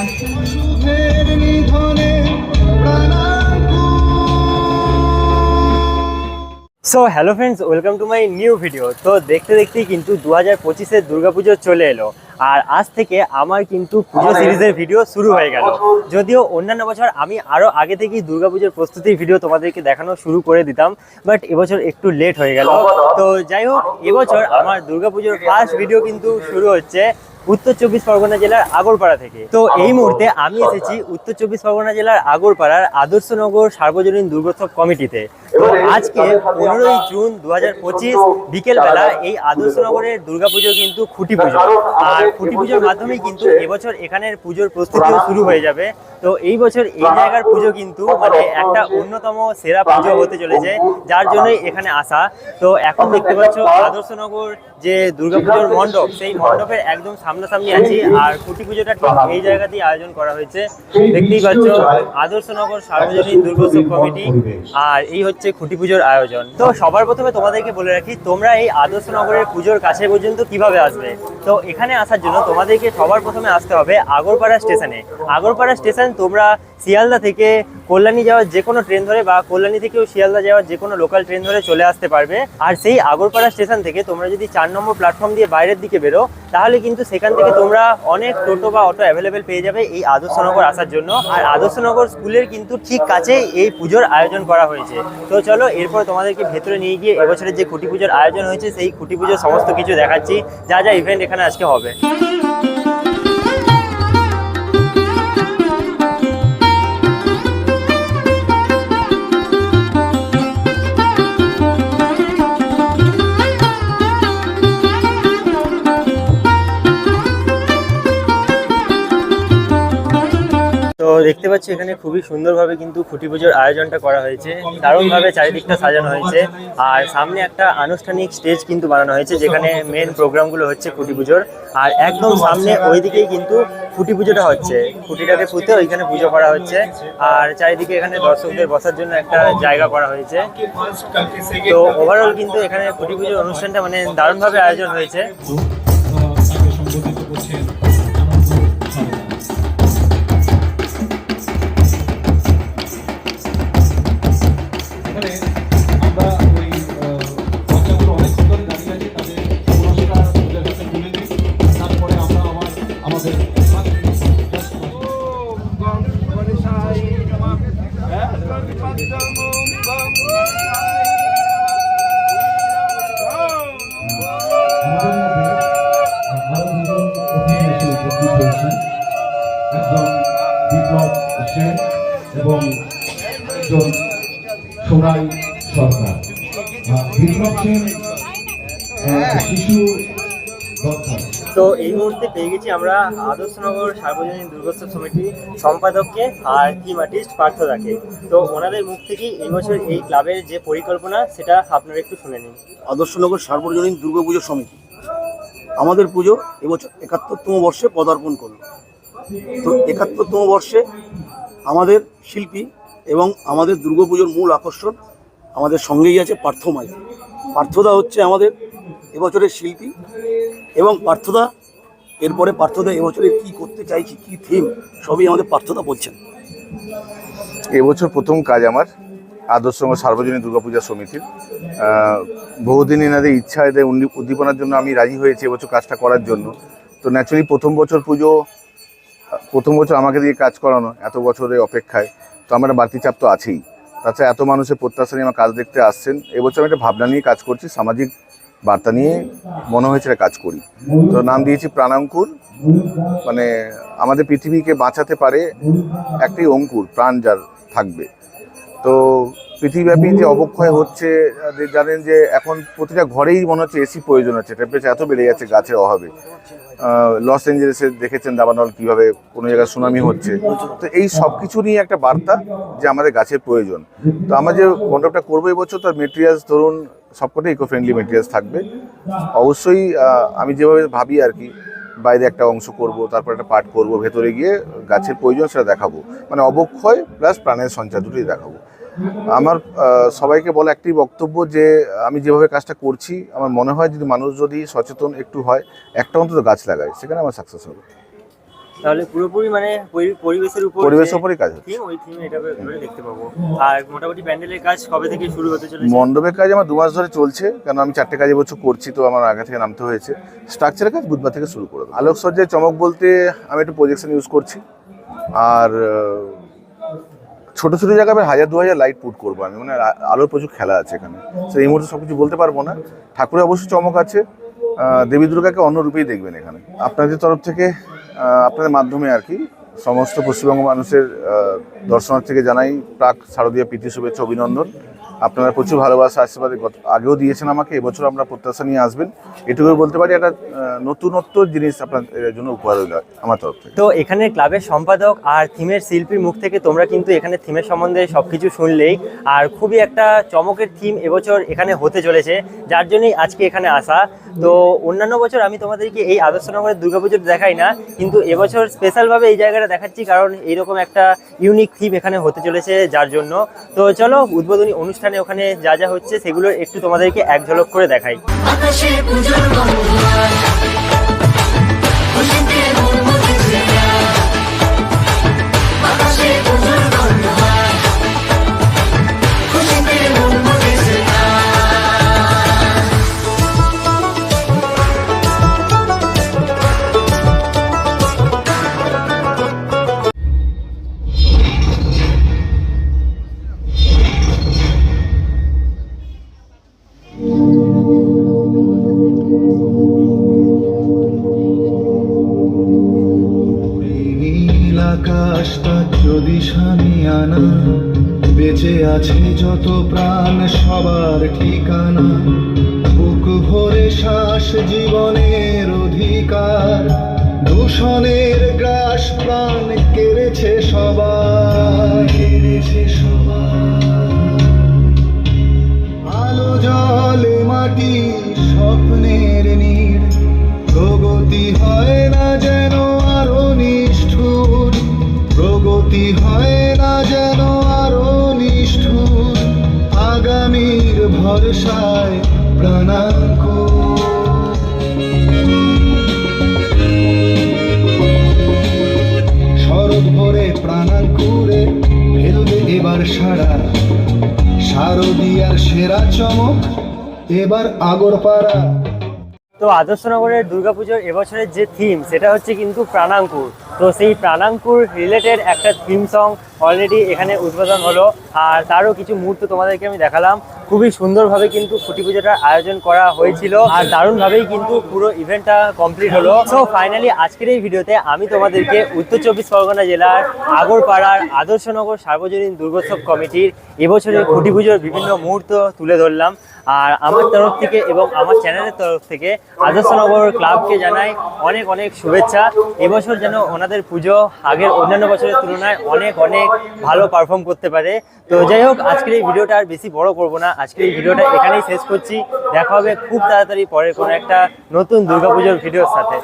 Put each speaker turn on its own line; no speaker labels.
So hello friends, welcome to my new video. তো দেখতে দেখতেই কিন্তু 2025-এর দুর্গাপুজো চলে এলো, আর আজ থেকে আমার কিন্তু পুজো সিরিজের ভিডিও শুরু হয়ে গেল। যদিও অন্যান্য বছর আমি আরও আগে থেকেই দুর্গাপুজোর প্রস্তুতির ভিডিও তোমাদেরকে দেখানো শুরু করে দিতাম, বাট এবছর একটু লেট হয়ে গেল। তো যাই হোক, এবছর আমার দুর্গাপুজোর ফার্স্ট ভিডিও কিন্তু শুরু হচ্ছে উত্তর চব্বিশ পরগনা জেলার আগরপাড়া থেকে। তো এই মুহূর্তে আমি এসেছি উত্তর চব্বিশ পরগনা জেলার আগরপাড়ার আদর্শনগর সার্বজনীন দুর্গোৎসব কমিটিতে। তো আজকে 15ই জুন 2025 বিকেলবেলা এই আদর্শনগরের দুর্গাপুজো কিন্তু খুঁটি পুজো, আর খুঁটি পুজোর মাধ্যমেই কিন্তু এবছর এখানের পুজোর প্রস্তুতিও শুরু হয়ে যাবে। তো এই বছর এই জায়গার পুজো কিন্তু মানে একটা অন্যতম সেরা পুজো হতে চলেছে, যার জন্যই এখানে আসা। তো এখন দেখতে পাচ্ছ আদর্শনগর যে দুর্গাপুজোর মণ্ডপ, সেই মণ্ডপের একদম সামনাসামনি আছি, আর খুঁটি পুজোটা ঠিক এই জায়গাতেই আয়োজন করা হয়েছে। দেখতেই পাচ্ছ আদর্শনগর সার্বজনীন দুর্গোৎসব কমিটি, আর এই হচ্ছে খুঁটি পুজোর আয়োজন। তো সবার প্রথমে তোমাদেরকে বলে রাখি, তোমরা এই আদর্শনগরের পুজোর কাছে পর্যন্ত কিভাবে আসবে। তো এখানে আসার জন্য তোমাদেরকে সবার প্রথমে আসতে হবে আগরপাড়া স্টেশনে। আগরপাড়া স্টেশন তোমরা শিয়ালদা থেকে কল্যাণী যাওয়ার যে কোনো ট্রেন ধরে বা কল্যাণী থেকেও শিয়ালদা যাওয়ার যে কোনো লোকাল ট্রেন ধরে চলে আসতে পারবে। আর সেই আগরপাড়া স্টেশন থেকে তোমরা যদি 4 নম্বর প্ল্যাটফর্ম দিয়ে বাইরের দিকে বেরো, তাহলে কিন্তু সেখান থেকে তোমরা অনেক টোটো বা অটো অ্যাভেলেবেল পেয়ে যাবে এই আদর্শনগর আসার জন্য। আর আদর্শনগর স্কুলের কিন্তু ঠিক কাছেই এই পুজোর আয়োজন করা হয়েছে। তো চলো এরপর তোমাদেরকে ভেতরে নিয়ে গিয়ে এবছরের যে খুঁটি পুজোর আয়োজন হয়েছে সেই খুঁটি পুজোর সমস্ত কিছু দেখাচ্ছি, যা যা ইভেন্ট এখানে আজকে হবে। তো দেখতে পাচ্ছি এখানে খুবই সুন্দরভাবে কিন্তু খুঁটি পুজোর আয়োজনটা করা হয়েছে, দারুণভাবে চারিদিকটা সাজানো হয়েছে। আর সামনে একটা আনুষ্ঠানিক স্টেজ কিন্তু বানানো হয়েছে, যেখানে মেন প্রোগ্রামগুলো হচ্ছে খুঁটি পুজোর। আর একদম সামনে ওইদিকেই কিন্তু খুঁটি পুজোটা হচ্ছে, খুঁটিটাকে পুঁতে ওইখানে পুজো করা হচ্ছে। আর চারিদিকে এখানে দর্শকদের বসার জন্য একটা জায়গা করা হয়েছে। তো ওভারঅল কিন্তু এখানে খুঁটি পুজোর অনুষ্ঠানটা মানে দারুণভাবে আয়োজন হয়েছে।
এবং একজন সোনাই সরকার, বিপ্লব সেন শিশু।
তো এই মুহূর্তে পেয়ে গেছি আমরা আদর্শনগর সার্বজনীন দুর্গোৎসব সমিতি সম্পাদককে আর থিম আর্টিস্ট পার্থদাকে। তো ওনাদের মুখ থেকেই এই বছর এই ক্লাবের যে পরিকল্পনা সেটা আপনারা একটু শুনে নিন।
আদর্শনগর সার্বজনীন দুর্গাপুজো সমিতি আমাদের পুজো এবছর 71তম বর্ষে পদার্পণ করলো। তো 71তম বর্ষে আমাদের শিল্পী এবং আমাদের দুর্গাপুজোর মূল আকর্ষণ আমাদের সঙ্গেই আছে পার্থ মাঝি। পার্থদা হচ্ছে আমাদের এবছরের শিল্পী, এবং পার্থদা এবছরে কি করতে চাইছি, কি থিম, সবই আমাদের পার্থদা বলছেন।
এবছর প্রথম কাজ আমার আদর্শনগর সার্বজনীন দুর্গাপূজা সমিতির। বহুদিন এনাদের ইচ্ছা, এদের উদ্দীপনার জন্য আমি রাজি হয়েছি এবছর কাজটা করার জন্য। তো ন্যাচুরালি প্রথম বছর আমাকে দিয়ে কাজ করানো, এত বছরের অপেক্ষায় তো আমার বাড়তি চাপ তো আছেই। তাছাড়া এত মানুষের প্রত্যাশা নিয়ে আমার কাজ দেখতে আসছেন। এবছর আমি একটা ভাবনা নিয়ে কাজ করছি, সামাজিক বার্তা নিয়ে মনে হয়েছে কাজ করি। তো নাম দিয়েছি প্রাণাঙ্কুর, মানে আমাদের পৃথিবীকে বাঁচাতে পারে একটি অঙ্কুর, প্রাণ যার থাকবে। তো পৃথিবীব্যাপী যে অবক্ষয় হচ্ছে, জানেন যে এখন প্রতিটা ঘরেই মনে হচ্ছে এসি প্রয়োজন হচ্ছে, টেম্পারেচার এত বেড়ে যাচ্ছে গাছের অভাবে। লস এঞ্জেলেসে দেখেছেন দাবানল কীভাবে কোনো জায়গায় সুনামি হচ্ছে। তো এই সব কিছু নিয়ে একটা বার্তা যে আমাদের গাছের প্রয়োজন। তো আমরা যে মণ্ডপটা করবো এবছর, তার মেটেরিয়ালস ধরুন সবকটাই ইকো ফ্রেন্ডলি মেটেরিয়ালস থাকবে। অবশ্যই আমি যেভাবে ভাবি আর কি, বাইরে একটা অংশ করব, তারপর একটা পার্ট করব, ভেতরে গিয়ে গাছের প্রয়োজন সেটা দেখাবো, মানে অবক্ষয় প্লাস প্রাণের সঞ্চার দুটোই দেখাবো। আমার সবাইকে বলা একটি বক্তব্য যে আমি যেভাবে কাজটা করছি, আমার মনে হয় যদি মানুষ যদি সচেতন একটু হয়, একটা অন্তত গাছ লাগায়, সেখানে আমার সাকসেস হবে।
তাহলে পুরোপুরি মানে পরিবেশের উপর
পরিবেশের উপরই কাজ হচ্ছে।
থিম, ওই থিমে এটা ধরে দেখতে পাবো। আর মোটামুটি প্যান্ডেলের কাজ কবে থেকে শুরু হতে চলেছে?
মণ্ডপের কাজ আমার 2 মাস ধরে চলছে, কারণ আমি 4টে কাজ এবছর করছি, তো আমার আগে থেকে নামতে হয়েছে। স্ট্রাকচারের কাজ বুধবার থেকে শুরু করে দেবো। আলোকসজ্জায় চমক বলতে আমি একটু প্রজেকশন ইউজ করছি, আর ছোটো ছোটো জায়গায় 1000-2000 লাইট পুট করবো আমি, মানে আলোর প্রচুর খেলা আছে এখানে। তো এই মুহূর্তে সব কিছু বলতে পারবো না। ঠাকুরের অবশ্যই চমক আছে, দেবী দুর্গাকে অন্য রূপেই দেখবেন এখানে। আপনাদের তরফ থেকে আপনাদের মাধ্যমে আর কি সমস্ত পশ্চিমবঙ্গ মানুষের দর্শনার্থীকে জানাই প্রাক শারদীয় প্রীতি শুভেচ্ছা অভিনন্দন। আপনারা প্রচুর ভালোবাসা আশীর্বাদ আগেও দিয়েছেন আমাকে, এবছর আমরা প্রত্যাশা নিয়ে আসবেন এটুকুই বলতে পারি। একটা নতুনত্ব জিনিস আপনাদের জন্য উপহার হইল আমার তরফ থেকে।
তো এখানে ক্লাবের সম্পাদক আর থিমের শিল্পীর মুখ থেকে তোমরা কিন্তু এখানে থিমের সম্বন্ধে সবকিছু শুনলেই, আর খুবই একটা চমকের থিম এবছর এখানে হতে চলেছে, যার জন্যই আজকে এখানে আসা। তো অন্যান্য বছর আমি তোমাদেরকে এই আদর্শনগরের দুর্গাপুজো দেখাই না, কিন্তু এবছর স্পেশালভাবে এই জায়গাটা দেখাচ্ছি, কারণ এইরকম একটা ইউনিক থিম এখানে হতে চলেছে যার জন্য। তো চলো উদ্বোধনী অনুষ্ঠানে ওখানে যা যা হচ্ছে সেগুলো একটু তোমাদেরকে এক ঝলক করে দেখাই।
আকাশে পুজোর গন্ধ হয়, খুশিতে মন মজেছে আজ। আকাশে পুজোর গন্ধ হয়, খুশিতে মন মজেছে আজ।
নীল আকাশটা যদি সামিয়ানা, বেঁচে আছে যত প্রাণ সবার ঠিকানা। বুক ভরে শ্বাস জীবনের অধিকার, দূষণের গ্রাস প্রাণ কেড়েছে সবাই, কেড়েছে সবাই। আলো জলে মাটি স্বপ্নের নীড়, প্রগতি হয় না যেন আরো নিষ্ঠুর, প্রগতি হয় না যেন আরো নিষ্ঠুর। আগামীর ভরসায় প্রাণাঙ্কুর। শরৎ ভরে প্রাণাঙ্কুরে ফেলবে এবার সারা, শারদীয়ার সেরা চমক এবার আগরপাড়া।
তো আদর্শনগরের দুর্গাপুজোর এবছরের যে থিম সেটা হচ্ছে কিন্তু প্রাণাঙ্কুর। তো সেই প্রাণাঙ্কুর রিলেটেড একটা থিম সং অলরেডি এখানে উদ্বোধন হলো, আর তারও কিছু মুহূর্ত তোমাদেরকে আমি দেখালাম। খুবই সুন্দরভাবে কিন্তু খুঁটি পুজোটার আয়োজন করা হয়েছিল, আর দারুণভাবেই কিন্তু পুরো ইভেন্টটা কমপ্লিট হলো। সো ফাইনালি আজকের এই ভিডিওতে আমি তোমাদেরকে উত্তর 24 পরগনা জেলার আগরপাড়ার আদর্শনগর সার্বজনীন দুর্গোৎসব কমিটির এবছরের খুঁটি পুজোর বিভিন্ন মুহূর্ত তুলে ধরলাম। আর আমার তরফ থেকে এবং আমার চ্যানেলের তরফ থেকে আদর্শনগর ক্লাবকে জানাই অনেক অনেক শুভেচ্ছা। এবছর যেন ওনাদের পুজো আগের অন্যান্য বছরের তুলনায় অনেক অনেক ভালো পারফর্ম করতে পারে। তো যাই হোক, আজকের এই ভিডিওটা আর বেশি বড় করবো না, আজকের এই ভিডিওটা এখানেই শেষ করছি। দেখা হবে খুব তাড়াতাড়ি পরের কোনো একটা নতুন দুর্গাপুজোর ভিডিওর সাথে।